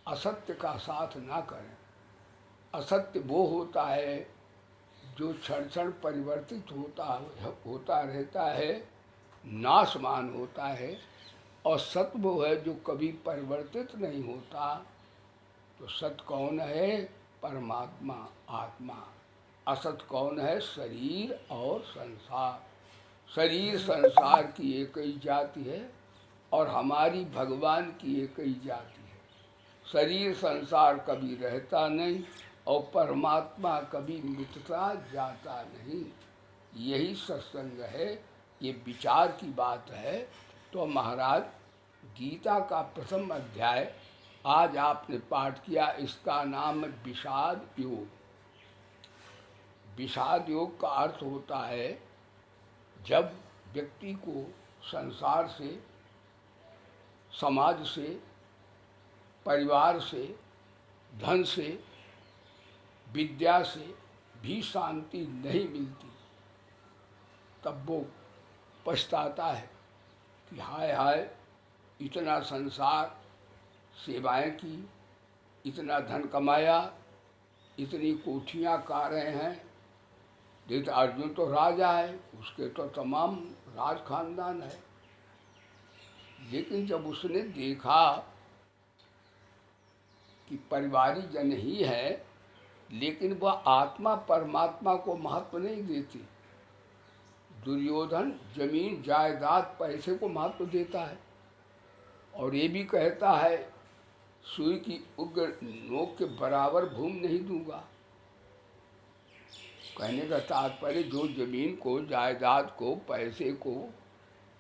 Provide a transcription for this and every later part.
असत्य का साथ ना करें। असत्य वो होता है जो क्षण क्षण परिवर्तित होता रहता है, नाशमान होता है, और सत्य वो है जो कभी परिवर्तित नहीं होता। तो सत्य कौन है? परमात्मा, आत्मा। असत कौन है? शरीर और संसार। शरीर संसार की एक ही जाति है और हमारी भगवान की एक ही जाति है। शरीर संसार कभी रहता नहीं और परमात्मा कभी मिटता जाता नहीं। यही सत्संग है, ये विचार की बात है। तो महाराज, गीता का प्रथम अध्याय आज आपने पाठ किया, इसका नाम है विषाद योग। विषाद योग का अर्थ होता है जब व्यक्ति को संसार से, समाज से, परिवार से, धन से, विद्या से भी शांति नहीं मिलती, तब वो पछताता है कि हाय हाय, इतना संसार सेवाएं की, इतना धन कमाया, इतनी कोठियाँ कारें हैं। देखते अर्जुन तो राजा है, उसके तो तमाम राज खानदान है, लेकिन जब उसने देखा कि परिवारी जन ही है, लेकिन वह आत्मा परमात्मा को महत्व नहीं देती। दुर्योधन जमीन जायदाद पैसे को महत्व देता है और ये भी कहता है सुई की उग्र नोक के बराबर भूमि नहीं दूंगा। कहने का तात्पर्य जो जमीन को, जायदाद को, पैसे को,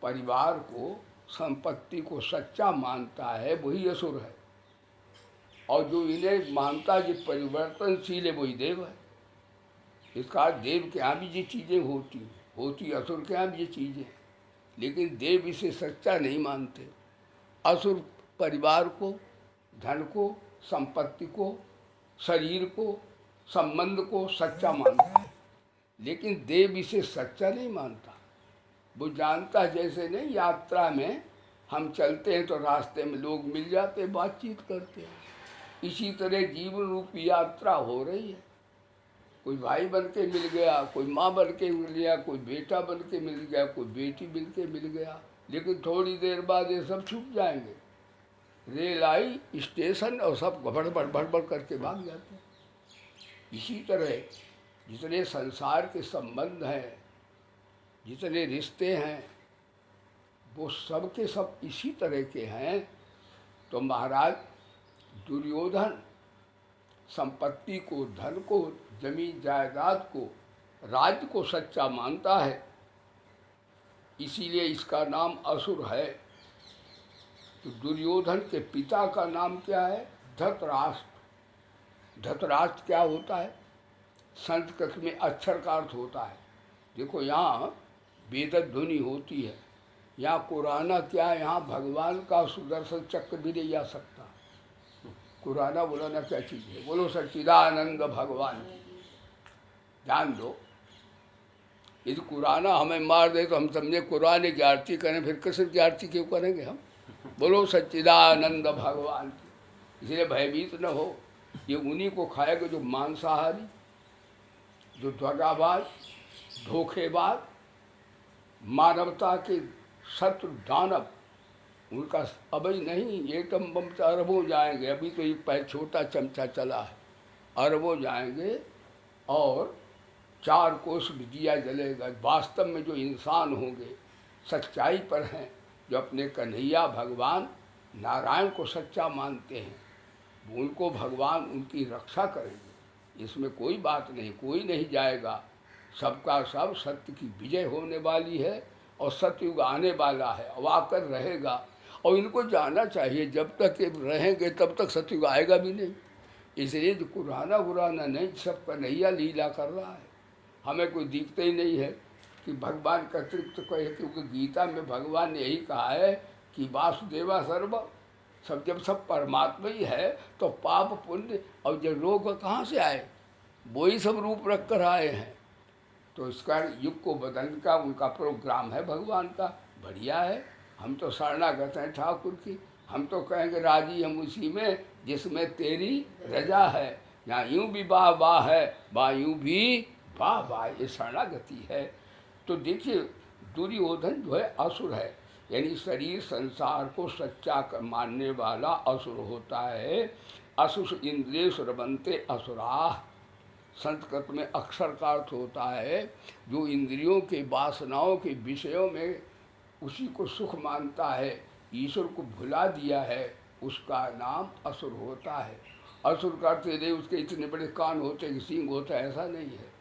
परिवार को, संपत्ति को सच्चा मानता है वही असुर है, और जो इन्हें मानता जो परिवर्तनशील है वही देव है। इसका देव के यहाँ भी ये चीज़ें होती असुर के यहाँ भी ये चीज़ें, लेकिन देव इसे सच्चा नहीं मानते। असुर परिवार को, धन को, संपत्ति को, शरीर को, संबंध को सच्चा मानता है, लेकिन देव इसे सच्चा नहीं मानता। वो जानता है जैसे नहीं, यात्रा में हम चलते हैं तो रास्ते में लोग मिल जाते, बातचीत करते हैं, इसी तरह जीवन रूपी यात्रा हो रही है। कोई भाई बन के मिल गया, कोई माँ बन के मिल गया, कोई बेटा बन के मिल गया, कोई बेटी बन के मिल गया, लेकिन थोड़ी देर बाद ये सब छूट जाएंगे। रेल आई, स्टेशन, और सब भड़बड़ करके भाग जाते हैं। इसी तरह जितने संसार के संबंध हैं, जितने रिश्ते हैं, वो सब के सब इसी तरह के हैं। तो महाराज, दुर्योधन संपत्ति को, धन को, जमीन जायदाद को, राज्य को सच्चा मानता है, इसीलिए इसका नाम असुर है। तो दुर्योधन के पिता का नाम क्या है? धृतराष्ट्र। धृतराष्ट्र क्या होता है? संस्कृत में अक्षर का अर्थ होता है। देखो यहाँ वेद ध्वनि होती है, यहाँ कुराना क्या है? यहाँ भगवान का सुदर्शन चक्र भी नहीं जा सकता। कुराना बोलाना क्या चीज़ है? बोलो सच्चिदानंद भगवान की। जान दो, यदि कुराना हमें मार दे तो हम समझे कुरान की आरती करें, फिर कृष्ण की आरती क्यों करेंगे हम? बोलो सच्चिदानंद भगवान की। इसलिए भयभीत न हो। ये उन्हीं को खाएगा जो मांसाहारी, जो ध्वजाबाज, धोखेबाज, मानवता के शत्रु दानव, उनका अभी नहीं, एकदम अरबों जाएंगे। अभी तो ये छोटा चमचा चला है, अरबों जाएंगे और 4 कोस दिया जलेगा। वास्तव में जो इंसान होंगे, सच्चाई पर हैं, जो अपने कन्हैया भगवान नारायण को सच्चा मानते हैं, उनको भगवान उनकी रक्षा करेंगे। इसमें कोई बात नहीं, कोई नहीं जाएगा। सबका सब सत्य की विजय होने वाली है और सतयुग आने वाला है, अब आकर रहेगा। और इनको जानना चाहिए, जब तक ये रहेंगे तब तक सतयुग आएगा भी नहीं। इसलिए जो कुराना नहीं, सब कन्हैया लीला कर रहा है। हमें कोई दिखते ही नहीं है कि भगवान का तृप्त कहे, क्योंकि गीता में भगवान ने यही कहा है कि वासुदेवा सर्व, जब सब परमात्मा ही है तो पाप पुण्य और जो रोग कहाँ से आए? वही सब रूप रख कर आए हैं। तो इसका युग को बदलने का उनका प्रोग्राम है भगवान का, बढ़िया है। हम तो शरणागत हैं ठाकुर की, हम तो कहेंगे राजी हम उसी में जिसमें तेरी रजा है। यहाँ यूं भी वाह वाह है, वाह यूं भी वाह वाह, ये शरणागति है। तो देखिए दुर्योधन जो है असुर है, यानी शरीर संसार को सच्चा मानने वाला असुर होता है। असुर इंद्रिय बनते असुरा, संस्कृत में अक्षर का अर्थ होता है जो इंद्रियों के वासनाओं के विषयों में उसी को सुख मानता है, ईश्वर को भुला दिया है, उसका नाम असुर होता है। असुर करते नहीं उसके इतने बड़े कान होते कि सींग होता है, ऐसा नहीं है।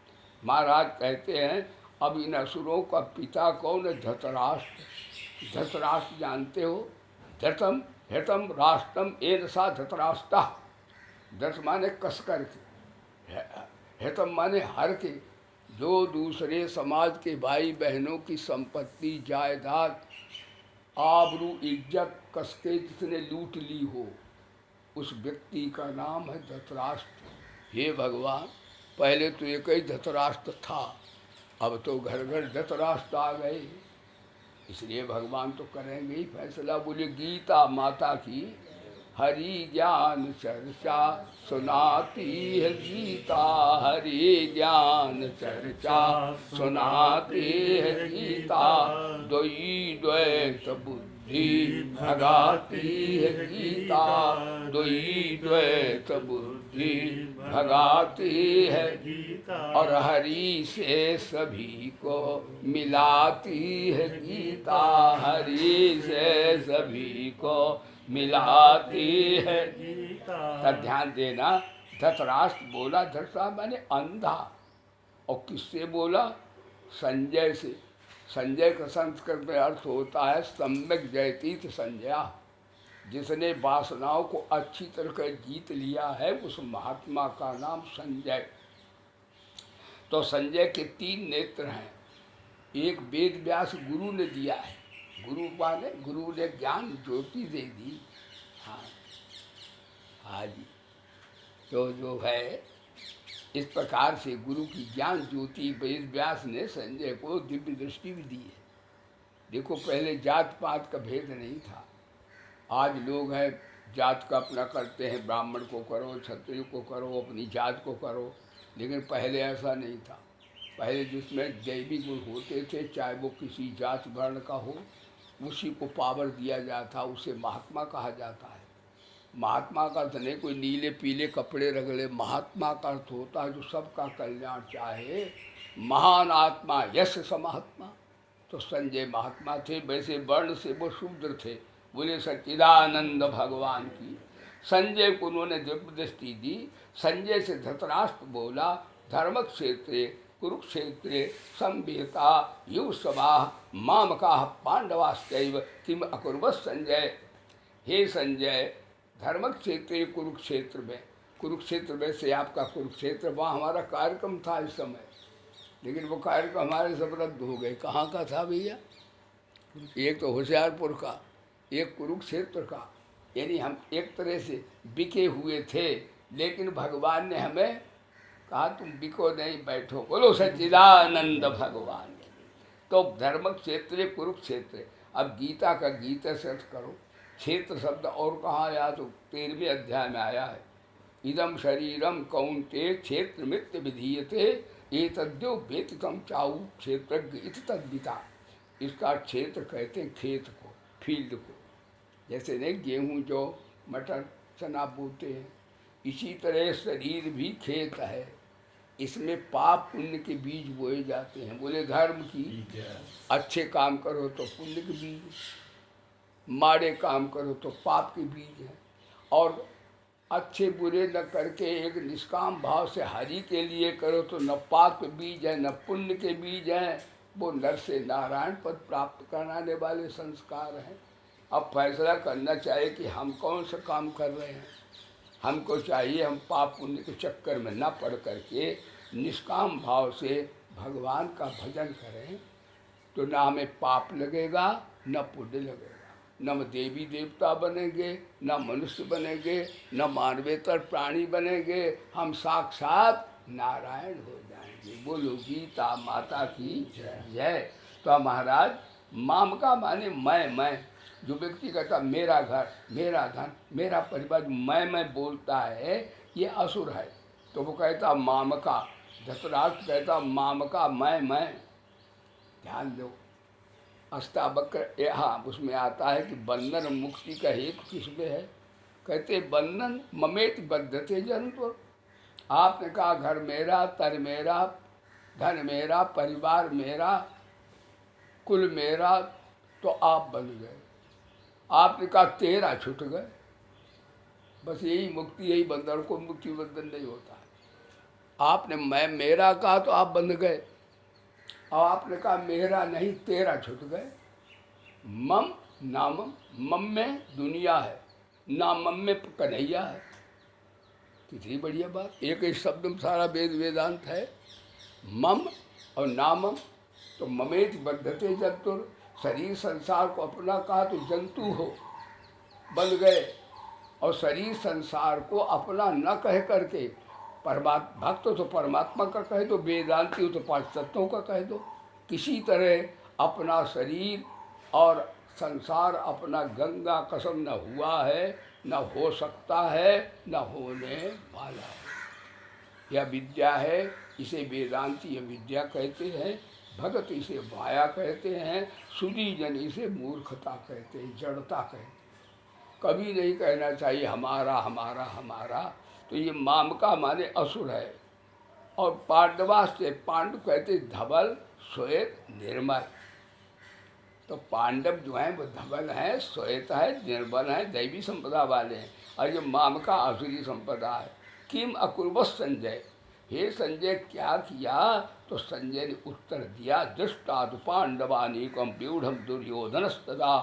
महाराज कहते हैं अब इन असुरों का पिता कौन है? धृतराष्ट्र। धृतराष्ट्र जानते हो? धृतम हृतम राष्ट्रम एन सा धृतराष्ट्र। धृत माने कस करके, हृतम माने हर के, जो दूसरे समाज के भाई बहनों की संपत्ति जायदाद आबरू इज्जत कसके जिसने लूट ली हो, उस व्यक्ति का नाम है धृतराष्ट्र। हे भगवान, पहले तो एक ही धृतराष्ट्र था, अब तो घर घर धृतराष्ट्र आ गए, इसलिए भगवान तो करेंगे ही फैसला। बोले गीता माता की हरि ज्ञान चर्चा सुनाती है गीता, हरि ज्ञान चर्चा सुनाती है गीता, द्वैत द्वैत बुद्धि भगाती है गीता, द्वैत बुद्धि भगाती है गीता, और हरि से सभी को मिलाती है गीता, हरि से सभी को मिलाती है गीता। तब ध्यान देना, धृतराष्ट्र बोला, धृतराष्ट्र माने अंधा, और किससे बोला? संजय से। संजय का संस्कृत में अर्थ होता है सम्यक जयतीत संजया, जिसने वासनाओं को अच्छी तरह जीत लिया है, उस महात्मा का नाम संजय। तो संजय के 3 नेत्र हैं। एक वेद व्यास गुरु ने दिया है, गुरु ने ज्ञान ज्योति दे दी। हाँ हाँ जी, तो जो है इस प्रकार से गुरु की ज्ञान ज्योति वेद व्यास ने संजय को दिव्य दृष्टि भी दी है। देखो पहले जात पात का भेद नहीं था, आज लोग हैं जात का अपना करते हैं, ब्राह्मण को करो, क्षत्रिय को करो, अपनी जात को करो, लेकिन पहले ऐसा नहीं था। पहले जिसमें दैवी गुण होते थे, चाहे वो किसी जात वर्ण का हो, उसी को पावर दिया जाता, उसे महात्मा कहा जाता है। महात्मा का अर्थ नहीं कोई नीले पीले कपड़े रख ले, महात्मा का अर्थ होता है जो सबका कल्याण चाहे, महान आत्मा यश समात्मा। तो संजय महात्मा थे, वैसे वर्ण से वो शूद्र थे। बोले सच्चिदानंद भगवान की। संजय को उन्होंने दिव्य दृष्टि दी। संजय से धृतराष्ट्र बोला, धर्म क्षेत्रे कुरुक्षेत्रे संवेता युवसभा मामका पांडवाश्चैव किम अकुर्वत संजय। हे संजय, धर्म क्षेत्र कुरुक्षेत्र में से आपका कुरुक्षेत्र, वहाँ हमारा कार्यक्रम था इस समय, लेकिन वो कार्यक्रम हमारे सब रद्द हो गए। कहाँ का था भैया? एक तो होशियारपुर का, एक कुरुक्षेत्र का, यानी हम एक तरह से बिके हुए थे, लेकिन भगवान ने हमें कहा तुम बिको नहीं, बैठो। बोलो सच्चिदानंद भगवान। तो धर्म क्षेत्र कुरुक्षेत्र। अब गीता का गीता से अर्थ करो। क्षेत्र शब्द और कहाँ आया? तो 13वें अध्याय में आया है। इदम शरीरम कौन्ते क्षेत्र मित्र विधीयते एतद्यो व्यतितम चाऊ क्षेत्रज्ञ इत तद्विता। इसका क्षेत्र कहते हैं खेत को, फील्ड को। जैसे नहीं गेहूँ जो मटर चना बोते हैं, इसी तरह शरीर भी खेत है, इसमें पाप पुण्य के बीज बोए जाते हैं। बोले धर्म की, अच्छे काम करो तो पुण्य के बीज, माड़े काम करो तो पाप के बीज है। और अच्छे बुरे न करके एक निष्काम भाव से हरि के लिए करो तो न पाप के बीज है न पुण्य के बीज है, वो नर से नारायण पद प्राप्त कराने वाले संस्कार हैं। अब फैसला करना चाहिए कि हम कौन सा काम कर रहे हैं। हमको चाहिए हम पाप पुण्य के चक्कर में न पड़ करके निष्काम भाव से भगवान का भजन करें, तो न हमें पाप लगेगा न पुण्य लगेगा, न देवी देवता बनेंगे न मनुष्य बनेंगे न मानवेतर प्राणी बनेंगे, हम साक्षात नारायण हो जाएंगे। बोलो गीता माता की जय। तो महाराज माम का माने मैं जो व्यक्ति कहता मेरा घर, मेरा धन, मेरा परिवार, मैं बोलता है, ये असुर है। तो वो कहता मामका, धृतराष्ट्र कहता मामका मैं। ध्यान दो, अष्टावक्र यहाँ उसमें आता है कि बंधन मुक्ति का हेतु किसमें है। कहते बंधन ममेत बद्धते जंतु। आपने कहा घर मेरा, तर मेरा, धन मेरा, परिवार मेरा, कुल मेरा, तो आप बन गए। आपने कहा तेरा छूट गए। बस यही मुक्ति, यही बंधन, को मुक्ति बंधन नहीं होता है। आपने मैं मेरा कहा तो आप बंध गए, और आपने कहा मेरा नहीं तेरा छूट गए। मम नामम, मम में दुनिया है, नामम में कन्हैया है। कितनी बढ़िया बात, एक ही शब्द में सारा वेदांत है। मम और नामम, तो ममेत बद्धते जंतुर, शरीर संसार को अपना कहा तो जंतु हो बन गए, और शरीर संसार को अपना न कह करके परमात्मा भक्त तो परमात्मा का कह दो, वेदांती हो तो पांच तत्वों का कह दो। किसी तरह अपना शरीर और संसार अपना गंगा कसम न हुआ है, न हो सकता है, न होने वाला है। यह विद्या है, इसे वेदांती विद्या कहते हैं, भगत इसे माया कहते हैं, सुधी जन इसे मूर्खता कहते हैं, जड़ता कहते हैं। कभी नहीं कहना चाहिए हमारा हमारा हमारा। तो ये मामका माने असुर है। और पांडवास से, पांडव कहते धवल श्वेत निर्मल। तो पांडव जो हैं वो धवल हैं, श्वेत है, निर्मल हैं, दैवी संपदा वाले हैं, और ये मामका आसुरी संपदा है। किम अकुर्वत संजय, हे संजय क्या किया। तो संजय ने उत्तर दिया दृष्टादु पांडवानीकम व्यूढ़ दुर्योधनस्तदा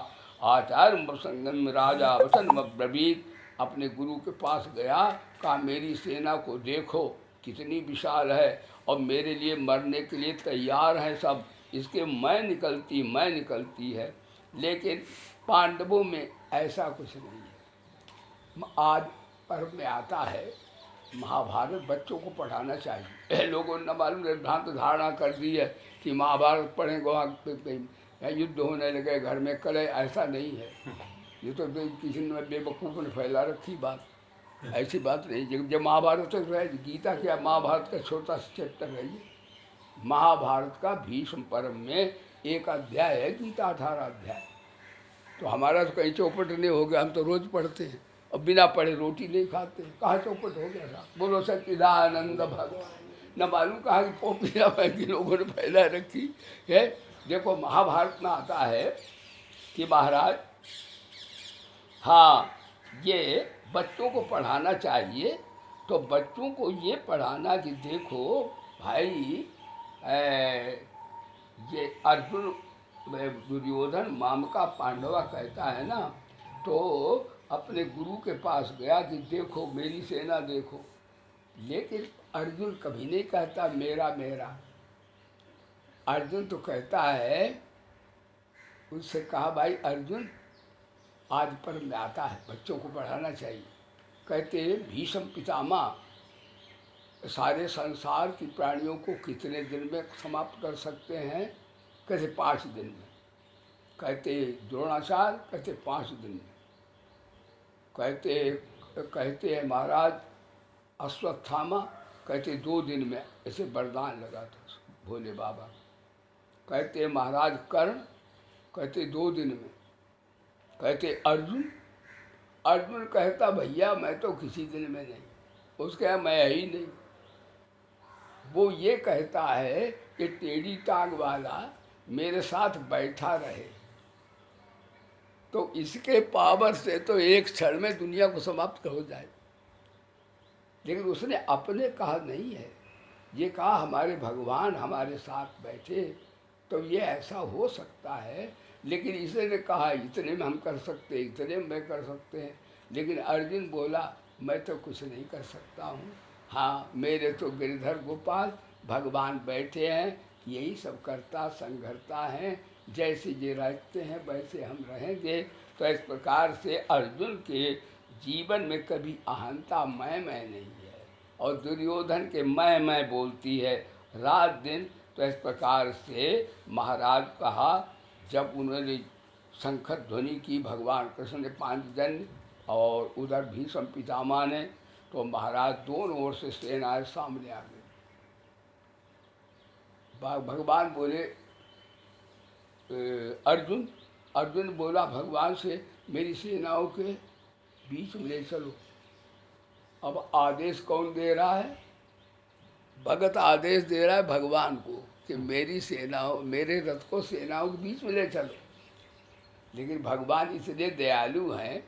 आचार्य प्रसंगम राजा वचन ब्रवीत। अपने गुरु के पास गया, कहा मेरी सेना को देखो कितनी विशाल है, और मेरे लिए मरने के लिए तैयार हैं सब, इसके मैं निकलती है। लेकिन पांडवों में ऐसा कुछ नहीं है। आज पर्व में आता है महाभारत बच्चों को पढ़ाना चाहिए। लोगों ने न मालूम भ्रांत धारणा कर दी है कि महाभारत पढ़ेंगे वहाँ युद्ध होने लगे घर में कले, ऐसा नहीं है। ये तो किसी ने बेवकूफ़ ने फैला रखी बात, ऐसी बात नहीं। जब महाभारत तक रहे, गीता क्या महाभारत का छोटा सा चैप्टर है ये। महाभारत का भीष्म पर्व में एक अध्याय है गीता, 18 अध्याय। तो हमारा तो कहीं चौपट नहीं हो गया, हम तो रोज़ पढ़ते हैं, और बिना पढ़े रोटी नहीं खाते। कहाँ चौपट हो गया था, बोलो सच्चिदानंद भगवान। न मालूम कहा कि पोपीरा पैकी लोगों ने फैला रखी है। देखो महाभारत में आता है कि महाराज हाँ ये बच्चों को पढ़ाना चाहिए। तो बच्चों को ये पढ़ाना कि देखो भाई ये अर्जुन दुर्योधन मामका पांडवा कहता है ना, तो अपने गुरु के पास गया कि देखो मेरी सेना देखो। लेकिन अर्जुन कभी नहीं कहता मेरा मेरा। अर्जुन तो कहता है, उससे कहा भाई अर्जुन आज पर्व में आता है, बच्चों को पढ़ाना चाहिए। कहते भीष्म पितामह सारे संसार की प्राणियों को कितने दिन में समाप्त कर सकते हैं। कहते 5 दिन में। कहते द्रोणाचार्य कहते 5 दिन में। कहते हैं महाराज अश्वत्थामा कहते 2 दिन में, ऐसे वरदान लगा था भोले बाबा। कहते महाराज कर्ण कहते 2 दिन में। कहते अर्जुन कहता भैया मैं तो किसी दिन में नहीं, उसके मैं ही नहीं। वो ये कहता है कि टेढ़ी टांग वाला मेरे साथ बैठा रहे, तो इसके पावर से तो एक क्षण में दुनिया को समाप्त हो जाए। लेकिन उसने अपने कहा नहीं है, ये कहा हमारे भगवान हमारे साथ बैठे तो ये ऐसा हो सकता है। लेकिन इसने कहा इतने में हम कर सकते, इतने में कर सकते हैं। लेकिन अर्जुन बोला मैं तो कुछ नहीं कर सकता हूँ। हाँ मेरे तो गिरधर गोपाल भगवान बैठे हैं, यही सब करता संघरता है, जैसे ये रहते हैं वैसे हम रहेंगे। तो इस प्रकार से अर्जुन के जीवन में कभी अहंता मैं नहीं है, और दुर्योधन के मैं बोलती है रात दिन। तो इस प्रकार से महाराज कहा, जब उन्होंने शंख ध्वनि की भगवान कृष्ण ने पांचजन्य और उधर भीष्म पितामह ने, तो महाराज दोनों ओर से सेनाएं सामने आ गई। भगवान बोले अर्जुन, अर्जुन बोला भगवान से मेरी सेनाओं के बीच में ले चलो। अब आदेश कौन दे रहा है? भगत आदेश दे रहा है भगवान को कि मेरी सेनाओं, मेरे रथ को सेनाओं के बीच में ले चलो। लेकिन भगवान इसलिए दयालु हैं,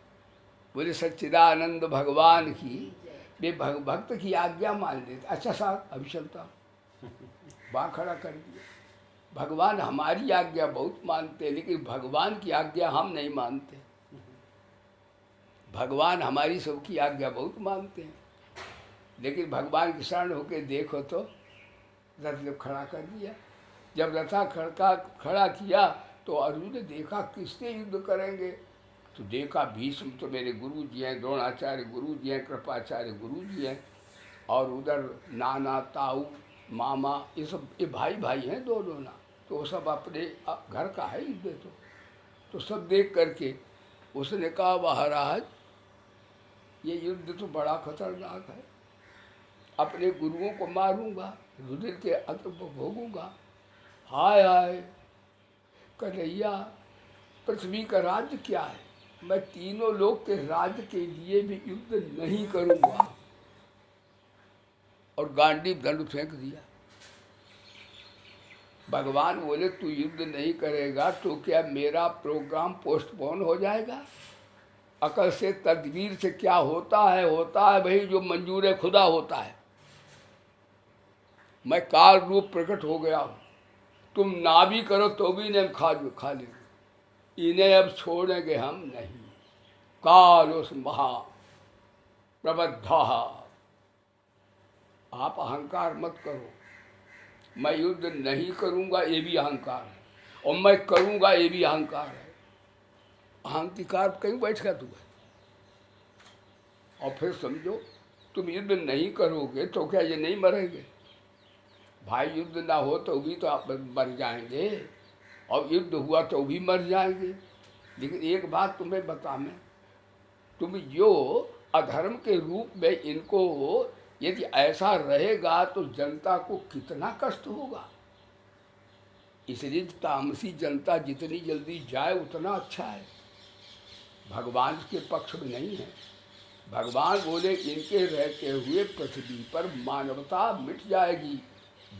बोले सच्चिदानंद भगवान की, वे भक्त की आज्ञा मान लेते। अच्छा साहब अभी चलता, बाँ खड़ा कर दिया। भगवान हमारी आज्ञा बहुत मानते हैं, लेकिन भगवान की आज्ञा हम नहीं मानते। भगवान हमारी सबकी आज्ञा बहुत मानते हैं, लेकिन भगवान की शरण होके देखो तो रथ ने खड़ा कर दिया। जब रथा खड़ा किया तो अर्जुन ने देखा किससे युद्ध करेंगे, तो देखा भीष्म तो मेरे गुरु जी हैं, द्रोणाचार्य गुरु जी हैं, कृपाचार्य गुरु जी हैं, और उधर नाना ताऊ मामा ये सब ये भाई भाई हैं दोनों ना, तो वो सब अपने घर का है युद्ध। तो सब देख करके उसने कहा महाराज ये युद्ध तो बड़ा खतरनाक है, अपने गुरुओं को मारूंगा, रुधिर के अंत भोगूंगा। हाय हाय कन्हैया, पृथ्वी का राज्य क्या है, मैं तीनों लोक के राज्य के लिए भी युद्ध नहीं करूंगा। और गांडीव धनुष फेंक दिया। भगवान बोले तू युद्ध नहीं करेगा तो क्या मेरा प्रोग्राम पोस्टपोन हो जाएगा? अकल से तदबीर से क्या होता है भाई जो मंजूर खुदा होता है। मैं काल रूप प्रकट हो गया हूँ, तुम ना भी करो तो भी नहीं खा लेंगे, इन्हें अब छोड़ेंगे हम नहीं। कालोस महा प्रबद्धा, आप अहंकार मत करो। मैं युद्ध नहीं करूँगा ये भी अहंकार है, और मैं करूँगा ये भी अहंकार है। अहंकार कहीं बैठ गया तू है। और फिर समझो तुम युद्ध नहीं करोगे तो क्या ये नहीं मरेंगे? भाई युद्ध ना हो तो भी तो आप मर जाएंगे, और युद्ध हुआ तो भी मर जाएंगे। लेकिन एक बात तुम्हें बता, मैं तुम जो अधर्म के रूप में इनको यदि ऐसा रहेगा तो जनता को कितना कष्ट होगा। इसलिए तामसी जनता जितनी जल्दी जाए उतना अच्छा है, भगवान के पक्ष में नहीं है। भगवान बोले इनके रहते हुए पृथ्वी पर मानवता मिट जाएगी,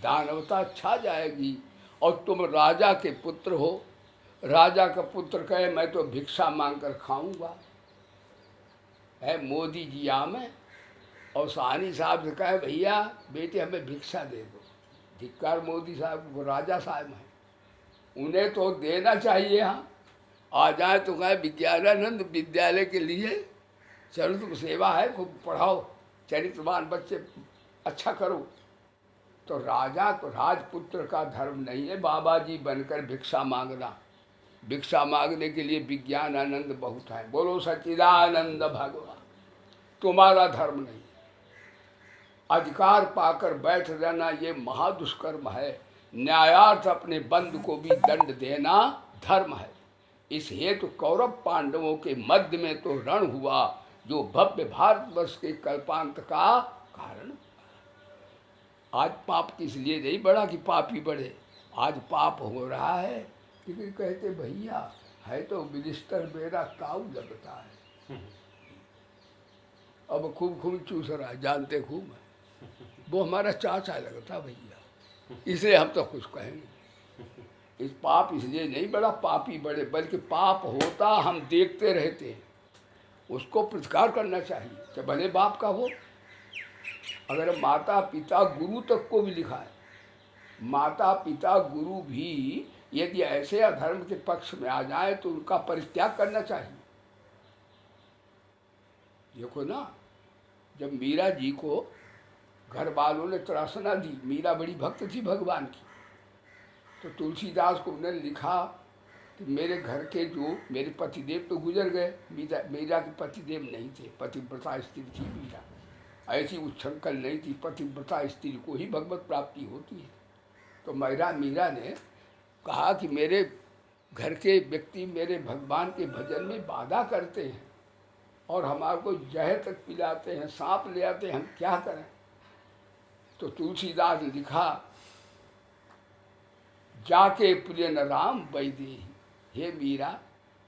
दानवता छा जाएगी, और तुम राजा के पुत्र हो। राजा का पुत्र कहे मैं तो भिक्षा मांग कर खाऊंगा, है मोदी जी आमे, और साहनी साहब से कहे भैया बेटे हमें भिक्षा दे दो। धिक्कार मोदी साहब, वो राजा साहब हैं, उन्हें तो देना चाहिए। हाँ आ जाए तो कहे विज्ञानानंद विद्यालय के लिए चलो, तुम सेवा है, खूब पढ़ाओ, चरित्रवान बच्चे अच्छा करो। तो राजा को राजपुत्र का धर्म नहीं है बाबा जी बनकर भिक्षा मांगना। भिक्षा मांगने के लिए विज्ञानानंद बहुत है। बोलो सच्चिदानंद भगवान, तुम्हारा धर्म नहीं। अधिकार पाकर बैठ रहना ये महादुष्कर्म है। न्यायार्थ अपने बंधु को भी दंड देना धर्म है। इस हेतु कौरव पांडवों के मध्य में तो रण हुआ, जो भव्य भारतवर्ष के कल्पांत का कारण। आज पाप इसलिए नहीं बढ़ा कि पापी बढ़े, आज पाप हो रहा है, लेकिन कहते भैया है तो मिनिस्टर मेरा ताऊ लगता है, अब खूब खूब चूस रहा है, जानते खूब है, वो हमारा चाचा लगता भैया, इसलिए हम तो कुछ कहेंगे। इस पाप इसलिए नहीं बढ़ा पापी बढ़े, बल्कि पाप होता हम देखते रहते हैं, उसको प्रतिकार करना चाहिए, चाहे भले बाप का हो। अगर माता पिता गुरु तक को भी लिखा है, माता पिता गुरु भी यदि ऐसे अधर्म के पक्ष में आ जाए तो उनका परित्याग करना चाहिए। देखो ना, जब मीरा जी को घर वालों ने त्रासना दी, मीरा बड़ी भक्त थी भगवान की, तो तुलसीदास को उन्होंने लिखा कि मेरे घर के जो मेरे पतिदेव तो गुजर गए, मीरा के पतिदेव नहीं थे, पतिव्रता स्त्री थी मीरा, ऐसी उच्छृंखल नहीं थी, पतिव्रता स्त्री को ही भगवत प्राप्ति होती है। तो मीरा ने कहा कि मेरे घर के व्यक्ति मेरे भगवान के भजन में बाधा करते हैं और हमारे को जहर तक पिलाते हैं, सांप ले आते हैं, हम क्या करें? तो तुलसीदास ने लिखा, जाके प्रिय न राम वैदेही। हे मीरा,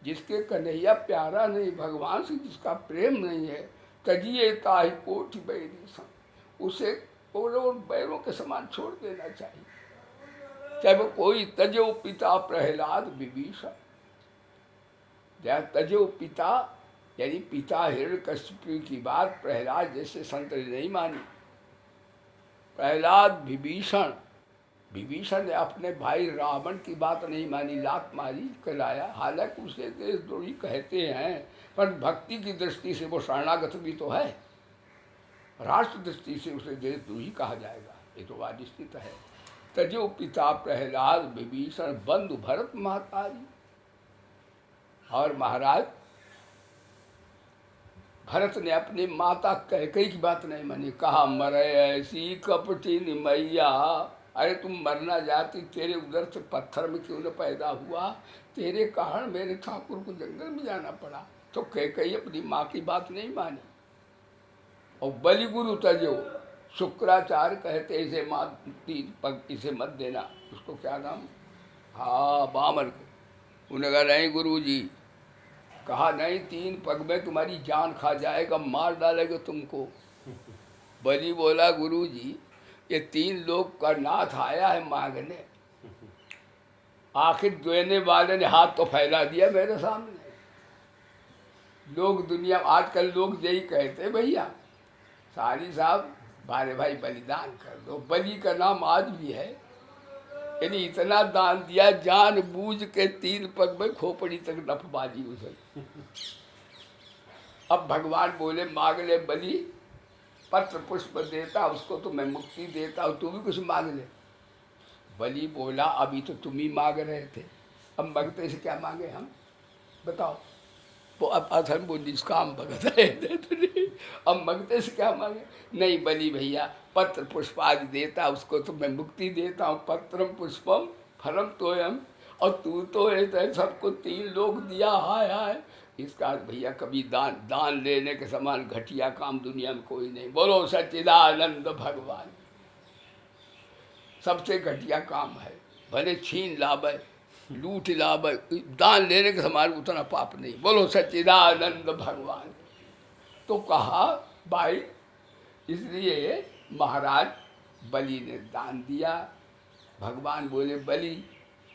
जिसके कन्हैया प्यारा नहीं, भगवान से जिसका प्रेम नहीं है, तजिए ताहि कोटि बैरी संग, उसे बैरों के समान छोड़ देना चाहिए। चाहे वो कोई तजो पिता प्रहलाद विभीषण, तजो पिता यानी पिता हिरण्यकशिपु की बात प्रहलाद जैसे संत ने नहीं मानी। प्रहलाद विभीषण, विभीषण ने अपने भाई रावण की बात नहीं मानी, लात मारी कराया। हालांकि उसे देशद्रोही कहते हैं, पर भक्ति की दृष्टि से वो शरणागत भी तो है, राष्ट्र दृष्टि से उसे देशद्रोही कहा जाएगा, ये तो बात निश्चित है। तजो पिता प्रहलाद विभीषण बंधु भरत महतारी। और महाराज भरत ने अपनी माता कैकेयी की बात नहीं मानी, कहा मरे ऐसी कपटी मैया, अरे तुम मरना जाती, तेरे उधर से पत्थर में क्यों न पैदा हुआ, तेरे कारण मेरे ठाकुर को जंगल में जाना पड़ा। तो कैकेयी अपनी माँ की बात नहीं मानी। और बलिगुरु तजो, शुक्राचार्य कहते इसे माँ तीन पग इसे मत देना, उसको क्या नाम, हाँ बामन को। उन्हें कहा नहीं गुरु जी, कहा नहीं, 3 पग में तुम्हारी जान खा जाएगा, मार डालेगा तुमको। बलि बोला गुरु जी, ये 3 लोग का नाथ आया है मांगने, आखिर देने वाले ने हाथ तो फैला दिया मेरे सामने। लोग दुनिया आजकल लोग यही कहते भैया सारी साहब बारे भाई बलिदान कर दो। बलि का नाम आज भी है, यानी इतना दान दिया, जान बूझ के 3 पग में खोपड़ी तक नफबाजी उसे। अब भगवान बोले मांग ले बलि, पत्र पुष्प देता उसको तो मैं मुक्ति देता हूँ, तू भी कुछ मांग ले। बलि बोला अभी तो तुम ही मांग रहे थे, अब मांगते से क्या मांगे हम, बताओ। वो अब अधर्म वो निष्काम भगत है, अब मांगते से क्या मांगे। नहीं बलि भैया, पत्र पुष्प आज देता उसको तो मैं मुक्ति देता हूँ, पत्रम पुष्पम फलम तोयम, और तू तो है सबको 3 लोग दिया, हाय हाय। इसका भैया कभी दान लेने के समान घटिया काम दुनिया में कोई नहीं। बोलो सच्चिदानंद भगवान, सबसे घटिया काम है, भले छीन लावे लूट लावे, दान लेने के समान उतना पाप नहीं। बोलो सच्चिदानंद भगवान। तो कहा भाई, इसलिए महाराज बलि ने दान दिया। भगवान बोले बलि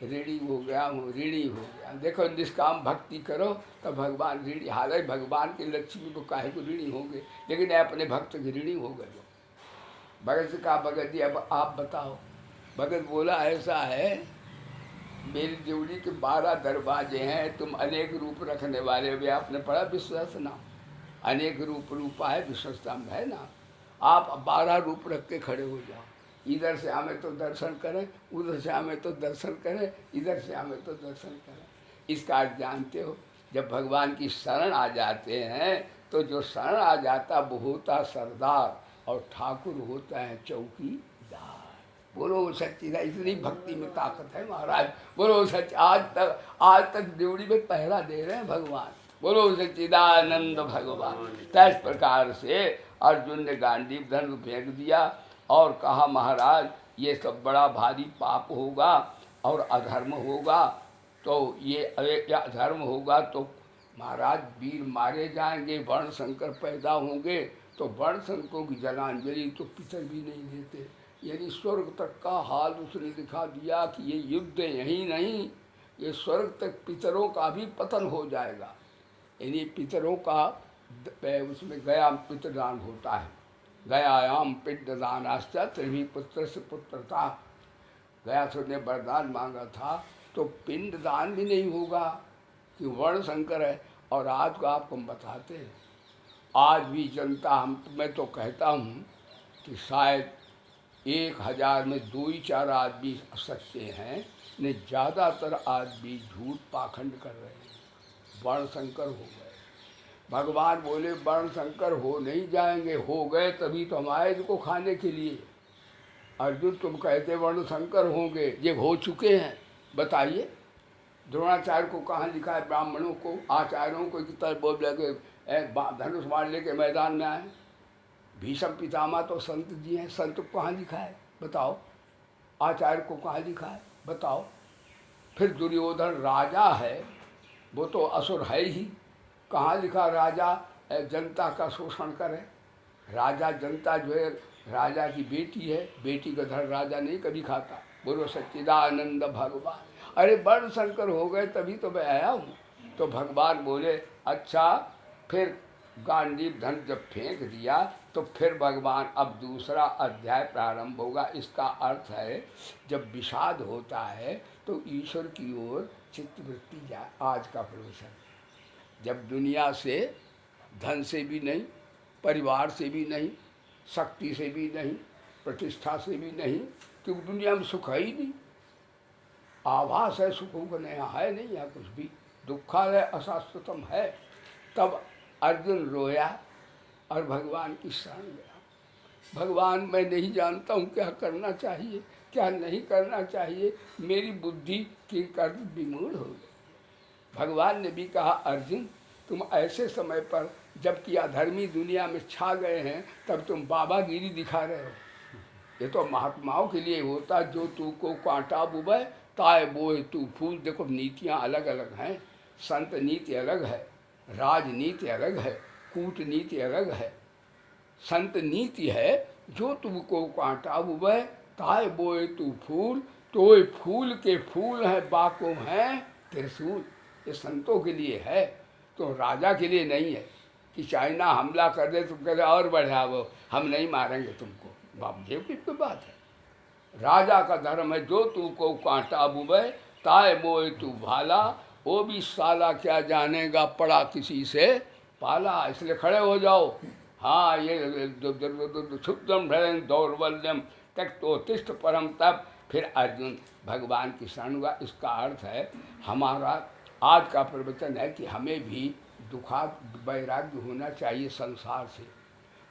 ऋणी हो गया हूँ, ऋणी हो गया। देखो निष्काम भक्ति करो तो भगवान ऋणी, हालांकि भगवान के लक्ष्मी को काहे को ऋणी होंगे, लेकिन अपने भक्त के ऋणी हो गए। भगत से कहा भगत जी अब आप बताओ। भगत बोला ऐसा है, मेरी ड्यूटी के 12 दरवाजे हैं, तुम अनेक रूप रखने वाले हो। आपने पढ़ा विश्वास नाम, अनेक रूपा है विश्वस्ता में है ना। आप 12 रूप रख के खड़े हो जाओ, इधर से हमें तो दर्शन करें, उधर से हमें तो दर्शन करें, इधर से हमें तो दर्शन करें। इसका अर्थ जानते हो, जब भगवान की शरण आ जाते हैं तो जो शरण आ जाता वो होता सरदार और ठाकुर होता है चौकीदार। बोलो सच्ची, इतनी भक्ति में ताकत है महाराज। बोलो सच, आज तक ड्यूटी में पहरा दे रहे हैं भगवान। बोलो सच्चिदानंद भगवान। तो इस प्रकार से अर्जुन ने गांडीव धनुष फेंक दिया और कहा महाराज ये सब बड़ा भारी पाप होगा और अधर्म होगा, तो ये अधर्म होगा तो महाराज वीर मारे जाएंगे, वर्ण संकर पैदा होंगे, तो वर्ण संकरों की जलांजलि तो पितर भी नहीं देते। यानी स्वर्ग तक का हाल उसने दिखा दिया कि ये युद्ध यही नहीं, ये स्वर्ग तक पितरों का भी पतन हो जाएगा। यानी पितरों का उसमें गया पितृदान होता है, गयायाम पिंडदानाश्च त्रिभी पुत्र से पुत्रता। गया से ने वरदान मांगा था तो पिंडदान भी नहीं होगा कि वर्ण संकर है। और आज को आपको हम बताते हैं, आज भी जनता, मैं तो कहता हूँ कि शायद 1000 में 2 ही 4 आदमी सच्चे हैं, ने ज़्यादातर आदमी झूठ पाखंड कर रहे हैं, वर्ण संकर हो गए। भगवान बोले वर्ण संकर हो नहीं जाएंगे, हो गए तभी तो हम आए इनको खाने के लिए। अर्जुन तुम कहते वर्ण संकर होंगे, ये हो चुके हैं, बताइए। द्रोणाचार्य को कहाँ लिखा है? ब्राह्मणों को, आचार्यों को कितना बोल लगे धनुष बाण लेके मैदान में आए। भीष्म पितामह तो संत जी हैं, संत को कहाँ लिखा है बताओ? आचार्य को कहाँ लिखा है बताओ? फिर दुर्योधन राजा है, वो तो असुर है ही, कहाँ लिखा राजा जनता का शोषण करे? राजा जनता जो है राजा की बेटी है, बेटी का धन राजा नहीं कभी खाता। बोलो सच्चिदानंद भगवान। अरे वर्ण शंकर हो गए तभी तो मैं आया हूँ। तो भगवान बोले अच्छा। फिर गांडीव धन जब फेंक दिया तो फिर भगवान अब दूसरा अध्याय प्रारंभ होगा। इसका अर्थ है जब विषाद होता है तो ईश्वर की ओर चित्तवृत्ति जाए। आज का प्रवचन जब दुनिया से, धन से भी नहीं, परिवार से भी नहीं, शक्ति से भी नहीं, प्रतिष्ठा से भी नहीं, क्योंकि दुनिया में सुख है ही नहीं। आभास है सुखों का, नया है नहीं, यहाँ कुछ भी दुखालय अशाश्वतम है। तब अर्जुन रोया और भगवान की शरण गया। भगवान मैं नहीं जानता हूँ क्या करना चाहिए क्या नहीं करना चाहिए, मेरी बुद्धि की कर विमूढ़ हो गई। भगवान ने भी कहा अर्जुन तुम ऐसे समय पर जबकि अधर्मी दुनिया में छा गए हैं तब तुम बाबागिरी दिखा रहे हो। ये तो महात्माओं के लिए होता, जो तू को कांटा बुबे ताए बोए तू फूल। देखो नीतियाँ अलग अलग हैं, संत नीति अलग है, राजनीति अलग है, कूटनीति अलग है। संत नीति है जो तुमको कांटा बुबे ताए बोए तू फूल, तो फूल के फूल हैं बाकों हैं त्रिशूल। ये संतों के लिए है, तो राजा के लिए नहीं है कि चाइना हमला कर दे तुम कह और बढ़ा वो हम नहीं मारेंगे तुमको। बाप जी की तो बात है। राजा का धर्म है जो तू को कांटा बुबे ताए बोए तू भाला, वो भी साला क्या जानेगा पड़ा किसी से पाला। इसलिए खड़े हो जाओ। हाँ ये क्षुद्रम भ्रम दौर्बल्यम त्यक्तोत्तिष्ठ परम तप। फिर अर्जुन भगवान की शरण हुआ। इसका अर्थ है हमारा आज का प्रवचन है कि हमें भी दुखा वैराग्य होना चाहिए संसार से।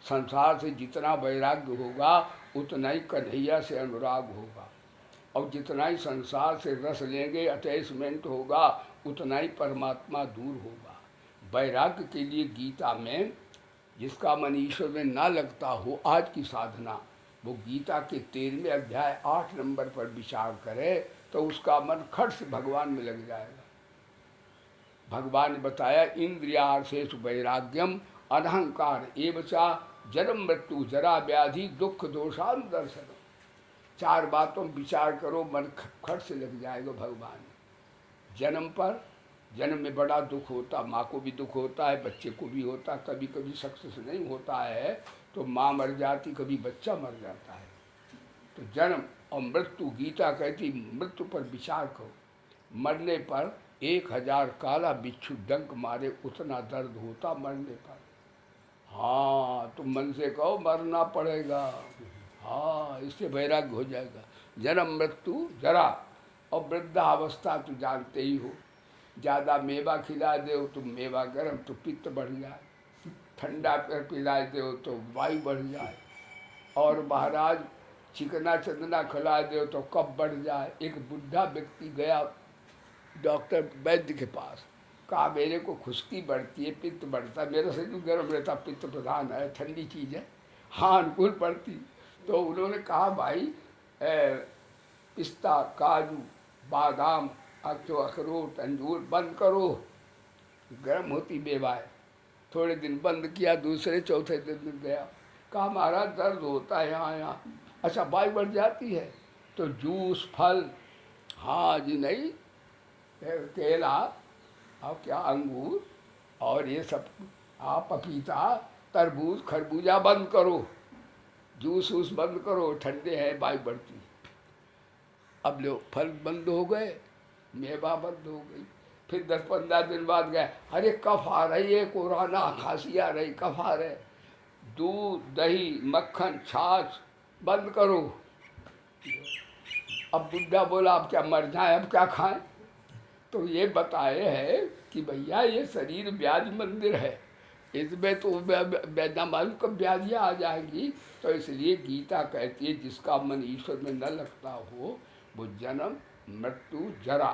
संसार से जितना वैराग्य होगा उतना ही कन्हैया से अनुराग होगा, और जितना ही संसार से रस लेंगे अटैचमेंट होगा उतना ही परमात्मा दूर होगा। वैराग्य के लिए गीता में जिसका मन ईश्वर में ना लगता हो, आज की साधना वो गीता के 13वें अध्याय 8 नंबर पर विचार करे तो उसका मन खट से भगवान में लग जाएगा। भगवान ने बताया इंद्रियार्थेषु वैराग्यम अनहंकार एवचा जन्म मृत्यु जरा व्याधि दुख दोषानुदर्शनम। 4 बातों में विचार करो, मन खट से लग जाएगा भगवान। जन्म पर, जन्म में बड़ा दुख होता, माँ को भी दुख होता है, बच्चे को भी होता, कभी कभी सक्सेस नहीं होता है तो माँ मर जाती, कभी बच्चा मर जाता है। तो जन्म और मृत्यु, गीता कहती मृत्यु पर विचार करो। मरने पर 1000 काला बिच्छू डंक मारे उतना दर्द होता मरने पर। हाँ तुम मन से कहो मरना पड़ेगा, हाँ इससे वैराग्य हो जाएगा। जन्म मृत्यु जरा और वृद्धावस्था तो जानते ही हो। ज़्यादा मेवा खिला दो तो मेवा गर्म तो पित्त बढ़ जाए, ठंडा कर पिला दो तो वायु बढ़ जाए, और महाराज चिकना चंदना खिला दो तो कब बढ़ जाए। एक बुढ़ा व्यक्ति गया डॉक्टर वैद्य के पास, कहा मेरे को खुश्की बढ़ती है, पित्त बढ़ता है, मेरा शरीर गर्म रहता, पित्त प्रधान है, ठंडी चीज़ है, हाँ अनुकूल पड़ती। तो उन्होंने कहा भाई पिस्ता काजू बादाम अखरोट अंजूर बंद करो, गर्म होती बेवाए। थोड़े दिन बंद किया, दूसरे चौथे दिन गया, कहा महाराज दर्द होता है यहाँ। अच्छा वायु बढ़ जाती है तो जूस फल, हाँ जी नहीं, केला और क्या अंगूर और ये सब, आप पपीता तरबूज खरबूजा बंद करो, जूस वूस बंद करो, ठंडे हैं वायु बढ़ती। अब लो फल बंद हो गए, मेवा बंद हो गई। फिर 10-15 दिन बाद गए, अरे कफ आ रही है, कोरोना खांसी आ रही, कफ आ रहे, दूध दही मक्खन छाछ बंद करो। अब बुढ़ा बोला अब क्या मर जाए, अब क्या खाएं। तो ये बताए है कि भैया ये शरीर व्याधि मंदिर है, इसमें तो ना मालूम कब व्याधियाँ आ जाएंगी। तो इसलिए गीता कहती है जिसका मन ईश्वर में न लगता हो वो जन्म मृत्यु जरा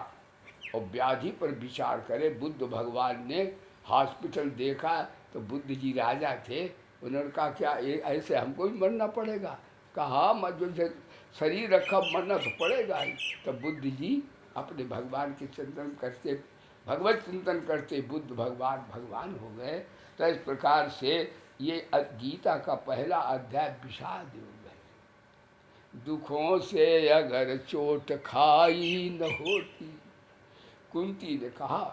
और व्याधि पर विचार करे। बुद्ध भगवान ने हॉस्पिटल देखा तो बुद्ध जी राजा थे, उन्होंने कहा क्या ऐसे हमको भी मरना पड़ेगा? कहा मत, जो शरीर रखा मरना तो पड़ेगा ही। तो बुद्ध जी अपने भगवान के चिंतन करते, भगवत चिंतन करते बुद्ध भगवान भगवान हो गए। तो इस प्रकार से ये गीता का पहला अध्याय विषाद योग है। दुखों से अगर चोट खाई न होती, कुंती ने कहा,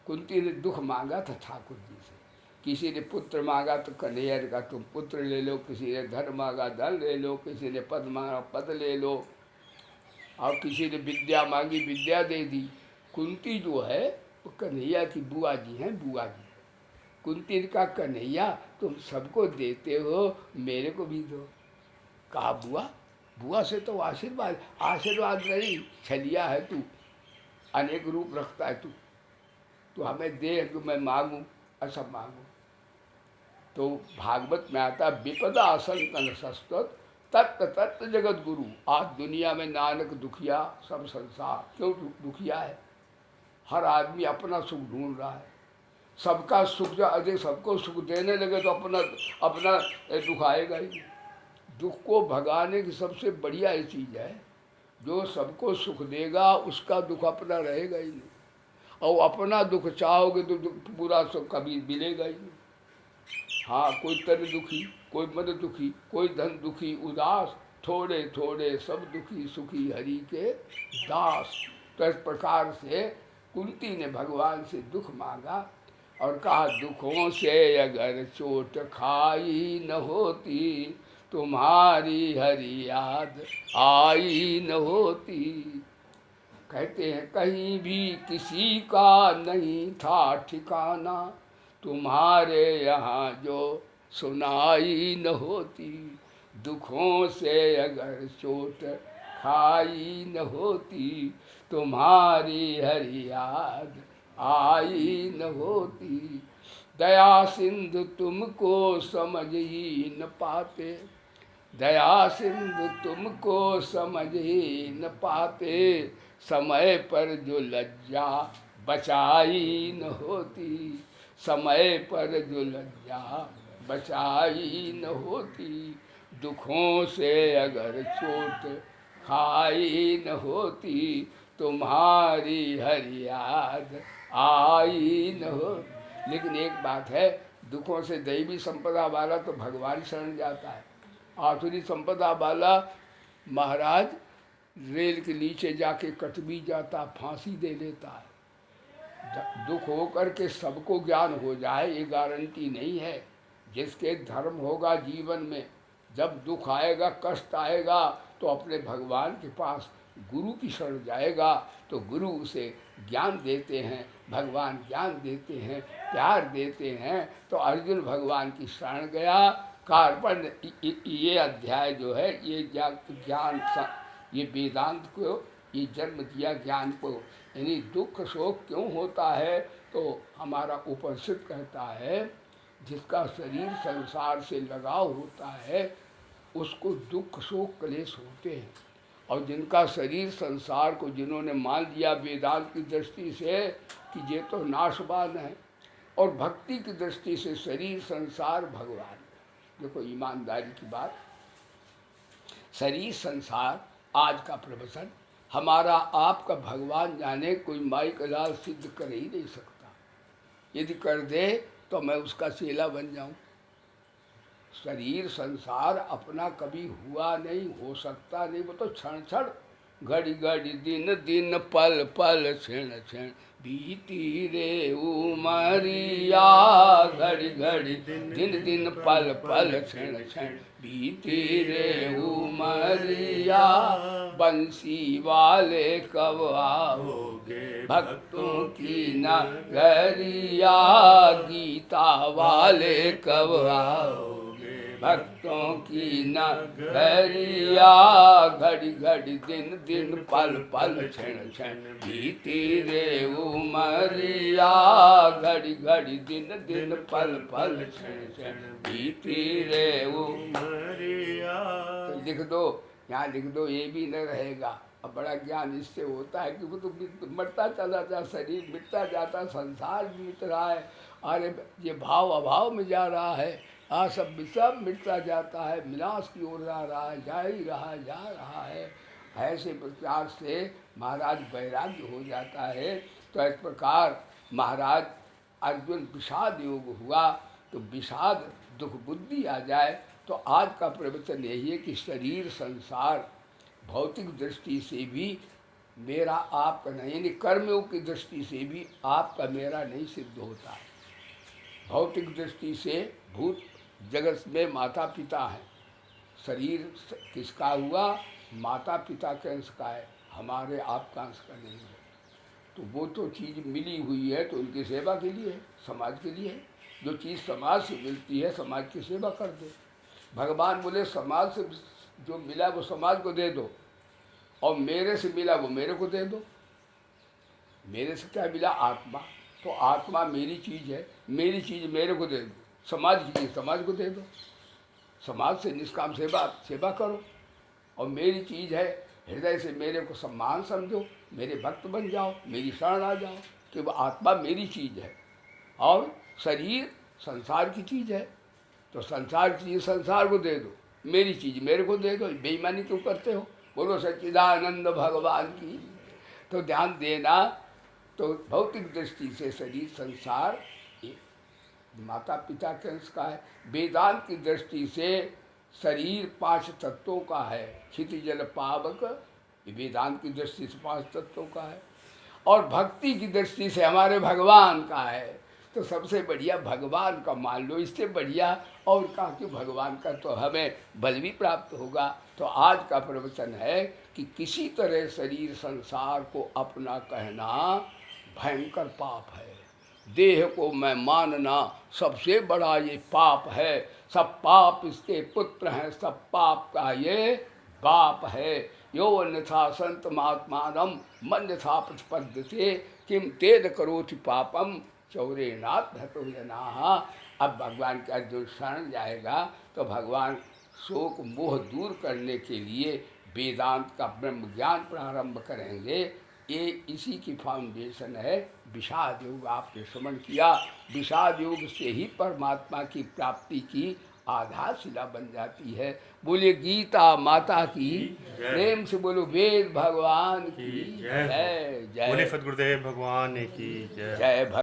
कुंती ने दुख मांगा था ठाकुर जी से। किसी ने पुत्र मांगा तो कन्हैया ने कहा तुम पुत्र ले लो, किसी ने धन मांगा धन ले लो, किसी ने पद मांगा पद ले लो, और किसी ने विद्या मांगी विद्या दे दी। कुंती जो है वो कन्हैया की बुआ जी हैं, बुआ जी। कुंती ने कहा कन्हैया तुम सबको देते हो, मेरे को भी दो। कहा बुआ, बुआ से तो आशीर्वाद, आशीर्वाद नहीं, छलिया है तू, अनेक रूप रखता है तू, तो हमें दे तो मैं मांगूं, ऐसा मांगूं। तो भागवत में आता विपदा आसंतन सस्तत तत्व तत्व जगत गुरु। आज दुनिया में नानक दुखिया सब संसार, क्यों दुखिया है? हर आदमी अपना सुख ढूंढ रहा है। सबका सुख जो यदि सबको सुख देने लगे तो अपना अपना दुख आएगा ही। दुख को भगाने की सबसे बढ़िया ये चीज़ है, जो सबको सुख देगा उसका दुख अपना रहेगा ही नहीं। और अपना दुख चाहोगे तो पूरा सुख कभी मिलेगा ही नहीं। हाँ, कोई तन दुखी, कोई मन दुखी, कोई धन दुखी उदास, थोड़े थोड़े सब दुखी सुखी हरि के दास। तो इस प्रकार से कुंती ने भगवान से दुख मांगा और कहा दुखों से अगर चोट खाई न होती, तुम्हारी हरि याद आई न होती। कहते हैं कहीं भी किसी का नहीं था ठिकाना, तुम्हारे यहाँ जो सुनाई न होती। दुखों से अगर चोट खाई न होती, तुम्हारी हरि याद आई न होती। दया सिंधु तुमको समझ ही न पाते, दया सिंधु तुमको समझ ही न पाते। समय पर जो लज्जा बचाई न होती, समय पर जो लज्जा बचाई न होती। दुखों से अगर चोट खाई न होती, तुम्हारी हरि याद आई न हो। लेकिन एक बात है, दुखों से दैवी संपदा वाला तो भगवान शरण जाता है, आसुरी संपदा वाला महाराज रेल के नीचे जाके कट भी जाता, फांसी दे लेता है। दुख होकर के सबको ज्ञान हो जाए ये गारंटी नहीं है। जिसके धर्म होगा जीवन में, जब दुख आएगा कष्ट आएगा तो अपने भगवान के पास गुरु की शरण जाएगा, तो गुरु उसे ज्ञान देते हैं, भगवान ज्ञान देते हैं, प्यार देते हैं। तो अर्जुन भगवान की शरण गया। कार्पण ये अध्याय जो है ये ज्ञान, ये वेदांत को ये जन्म दिया ज्ञान को। यानी दुख शोक क्यों होता है? तो हमारा उपनिषद कहता है जिसका शरीर संसार से लगाव होता है उसको दुख शोक क्लेश होते हैं, और जिनका शरीर संसार को जिन्होंने मान लिया वेदांत की दृष्टि से कि ये तो नाशवान है, और भक्ति की दृष्टि से शरीर संसार भगवान। देखो ईमानदारी की बात, शरीर संसार आज का प्रवचन हमारा आपका भगवान जाने कोई माई कलाल सिद्ध कर ही नहीं सकता। यदि कर दे तो मैं उसका चेला बन जाऊं। शरीर संसार अपना कभी हुआ नहीं, हो सकता नहीं, वो तो क्षण क्षण घड़ी घड़ी दिन दिन पल पल क्षण क्षण बीती रे उमरिया। घड़ी घड़ी दिन दिन पल पल क्षण क्षण बीती रे उमरिया। बंसी वाले कब आओगे भक्तों की नगरिया। गीता वाले कब आओगे भक्तों की नगरिया। घड़ी घड़ी दिन दिन पल पल क्षण क्षण बीती रे उमरिया। घड़ी घड़ी दिन दिन पल पल क्षण क्षण बीती रे उमरिया। तो लिख दो, यहाँ लिख दो, ये भी न रहेगा। अब बड़ा ज्ञान इससे होता है कि वो तो मरता चला जाता, शरीर मिटता जाता, संसार भी मिट रहा है, अरे ये भाव अभाव में जा रहा है, सब मिटता जाता है, विनाश की ओर जा रहा है, जा ही रहा जा रहा है। ऐसे प्रकार से महाराज वैराग्य हो जाता है। तो इस प्रकार महाराज अर्जुन विषाद योग हुआ, तो विषाद दुख बुद्धि आ जाए। तो आज का प्रवचन यही है कि शरीर संसार भौतिक दृष्टि से भी मेरा आपका नहीं, यानी कर्मों की दृष्टि से भी आपका मेरा नहीं सिद्ध होता है। भौतिक दृष्टि से भूत जगत में माता पिता हैं, शरीर किसका हुआ, माता पिता के अंश का है, हमारे आपका अंश का नहीं है। तो वो तो चीज़ मिली हुई है तो उनकी सेवा के लिए है, समाज के लिए है। जो चीज़ समाज से मिलती है समाज की सेवा कर दे। भगवान बोले समाज से जो मिला वो समाज को दे दो, और मेरे से मिला वो मेरे को दे दो। मेरे से क्या मिला, आत्मा, तो आत्मा मेरी चीज़ है, मेरी चीज़ मेरे को दे दो। समाज की चीज़ समाज को दे दो, समाज से निष्काम सेवा करो। और मेरी चीज़ है, हृदय से मेरे को सम्मान समझो, मेरे भक्त बन जाओ, मेरी शरण आ जाओ, कि वो आत्मा मेरी चीज़ है और शरीर संसार की चीज़ है। तो संसार की चीज़ संसार को दे दो, मेरी चीज़ मेरे को दे दो। बेईमानी क्यों करते हो? बोलो सच्चिदानंद भगवान की। तो ध्यान देना, तो भौतिक दृष्टि से शरीर संसार माता पिता के अंश का है। वेदांत की दृष्टि से शरीर 5 तत्वों का है, क्षिति जल पावक, वेदांत की दृष्टि से 5 तत्वों का है। और भक्ति की दृष्टि से हमारे भगवान का है। तो सबसे बढ़िया भगवान का मान लो, इससे बढ़िया और कहा कि भगवान का तो हमें बल भी प्राप्त होगा। तो आज का प्रवचन है कि किसी तरह शरीर संसार को अपना कहना भयंकर पाप है। देह को मैं मानना सबसे बड़ा ये पाप है। सब पाप इसके पुत्र हैं, सब पाप का ये बाप है। यो अन्यथा संत महात्मानम मन्यथा प्रतिपद्यते किम तेद करोति पापम चौरेनाथ धतो जनाः। अब भगवान के अर्जुन शरण जाएगा तो भगवान शोक मोह दूर करने के लिए वेदांत का ब्रह्म ज्ञान प्रारंभ करेंगे। ये इसी की फाउंडेशन है। विषाद योग आपने श्रवण किया, विषाद योग से ही परमात्मा की प्राप्ति की आधारशिला बन जाती है। बोलिए गीता माता की प्रेम से बोलो वेद भगवान की जय। जय बोले सद्गुरुदेव भगवान की जय। जय।